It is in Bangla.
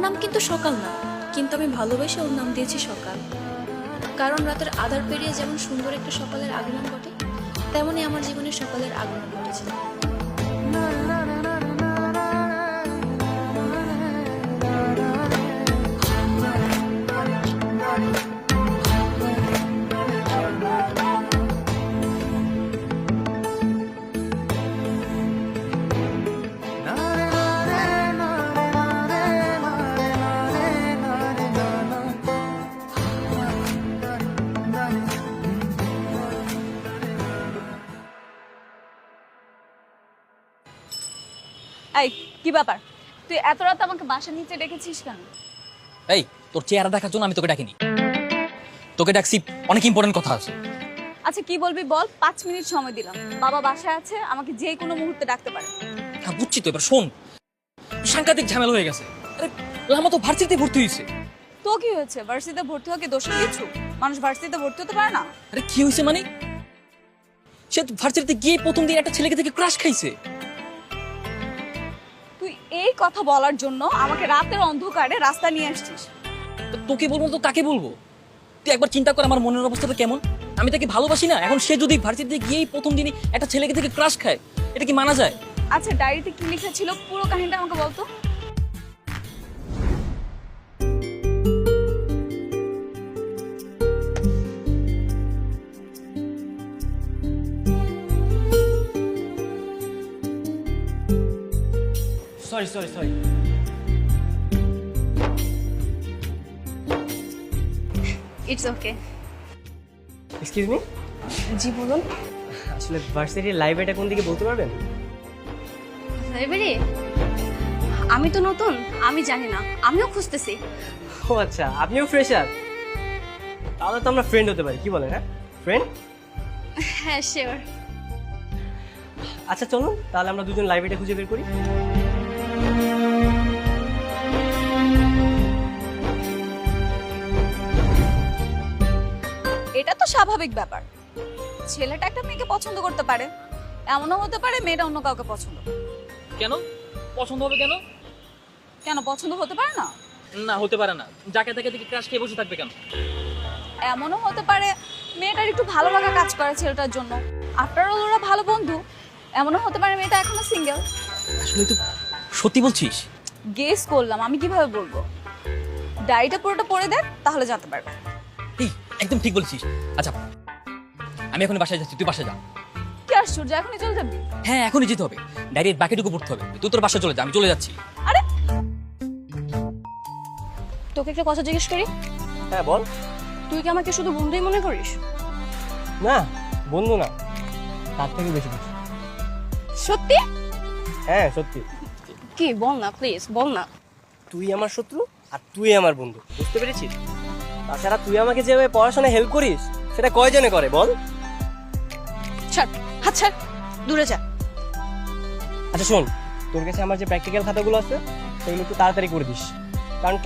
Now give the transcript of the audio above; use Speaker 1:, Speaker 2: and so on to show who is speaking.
Speaker 1: নাম কিন্তু সকাল না, কিন্তু আমি ভালোবেসে ওর নাম দিয়েছি সকাল। কারণ রাতের আধার পেরিয়ে যেমন সুন্দর একটা সকালের আগমন ঘটে, তেমনই আমার জীবনে সকালের আগমন ঘটেছিল।
Speaker 2: এই কি ব্যাপার, তুই এত রাত আমাকে বাসার নিচে ডেকেছিস কেন?
Speaker 3: এই তোর চেহারা দেখার জন্য আমি তোকে ডাকিনি, তোকে ডাকছি অনেক ইম্পর্টেন্ট কথা আছে।
Speaker 2: আচ্ছা কি বলবি বল, 5 মিনিট সময় দিলাম। বাবা বাসায় আছে, আমাকে যে কোনো মুহূর্তে ডাকতে পারে।
Speaker 3: হ্যাঁ বুঝছি তো, এবার শোন, সাংঘাতিক ঝামেলা হয়ে গেছে। আরে লামা তো ভার্সিটিতে ভর্তি হয়েছে।
Speaker 2: তো কি হয়েছে, ভার্সিটিতে ভর্তি হওয়া কি দোষের কিছু? মানুষ ভার্সিটিতে ভর্তি হতে পারে না?
Speaker 3: আরে কি হয়েছে মানে, সে ভার্সিটিতে গিয়ে প্রথম দিন একটা ছেলেকে থেকে ক্রাশ খাইছে।
Speaker 2: তুই এই কথা বলার জন্য আমাকে রাতের অন্ধকারে রাস্তা নিয়ে আসছিস?
Speaker 3: তো তোকে বলবো তো কাকে বলবো? তুই একবার চিন্তা কর আমার মনের অবস্থাটা কেমন। আমি তাকে ভালোবাসি না, এখন সে যদি ভার্সিটিতে গিয়েই প্রথম দিনই একটা ছেলেকে থেকে ক্রাশ খায়, এটা কি মানা যায়?
Speaker 2: আচ্ছা ডায়েরিতে কি লেখা ছিল, পুরো কাহিনীটা আমাকে বলতো।
Speaker 4: Sorry sorry sorry
Speaker 2: it's okay.
Speaker 4: Excuse me,
Speaker 2: জি বলুন।
Speaker 4: আসলে ভার্সিটির লাইব্রেরিটা কোন দিকে বলতে পারবেন?
Speaker 5: লাইব্রেরি? আমি তো নতুন, আমি জানি না, আমিও খুঁজতেছি।
Speaker 4: ও আচ্ছা, আপনিও ফ্রেশার? তাহলে তো আমরা ফ্রেন্ড হতে পারি, কি বলেন? হ্যাঁ ফ্রেন্ড।
Speaker 5: হ্যাঁ শিওর।
Speaker 4: আচ্ছা চলুন তাহলে আমরা দুজন লাইব্রেরিটা খুঁজে বের করি।
Speaker 2: এটা তো স্বাভাবিক ব্যাপার, ছেলেটা একটা মেয়েকে পছন্দ করতে পারে, এমনও হতে পারে মেয়েটা অন্য কাউকে পছন্দ করে।
Speaker 3: কেন পছন্দ হবে কেন?
Speaker 2: কেন পছন্দ হতে পারে না?
Speaker 3: না হতে পারে না, যাকে তাকে দেখে ক্রাশ খেয়ে বসে থাকবে কেন?
Speaker 2: এমনও হতে পারে মেয়েটার একটু ভালো লাগা কাজ করে ছেলেটার জন্য, আফটার অল ওরা ভালো বন্ধু। এমনও হতে পারে মেয়েটা এখনো সিঙ্গেল।
Speaker 3: আসলে তুই সত্যি বলছিস?
Speaker 2: গেস করলাম, আমি কিভাবে বলবো? ডায়েরিটা পুরোটা পড়ে দেখ, তাহলে জানতে পারবে।
Speaker 3: এই একদম ঠিক বলছিস। আচ্ছা আমি এখন বাসায় যাচ্ছি, তুই বাসায় যা।
Speaker 2: কি আশ্চর্য, এখনই চলে যাবি?
Speaker 3: হ্যাঁ এখনই যেতে হবে, ডাইরেক্ট বাকিটুকু পড়তে হবে। তুই তোর বাসায় চলে যা, আমি চলে যাচ্ছি।
Speaker 2: আরে
Speaker 5: তোকে একটা কথা জিজ্ঞেস করি,
Speaker 4: হ্যাঁ বল।
Speaker 5: তুই কি আমাকে শুধু বন্ধুই মনে করিস?
Speaker 4: না বন্ধু না, তার থেকে বেশি কিছু।
Speaker 5: সত্যি?
Speaker 4: হ্যাঁ সত্যি।
Speaker 5: কি বল না প্লিজ, বল না।
Speaker 4: তুই আমার শত্রু আর তুই আমার বন্ধু, বুঝতে পেরেছিস? তাছাড়া তুই আমাকে যেভাবে পড়াশোনায় হেল্প করিস সেটা কয়জনে করে বল?
Speaker 5: ছাড়, হাত ছাড়, দূরে যা।
Speaker 4: আচ্ছা শোন, তোর কাছে আমার যে প্র্যাকটিক্যাল খাতাগুলো আছে সেগুলো একটু তাড়াতাড়ি করে দিস, কারণ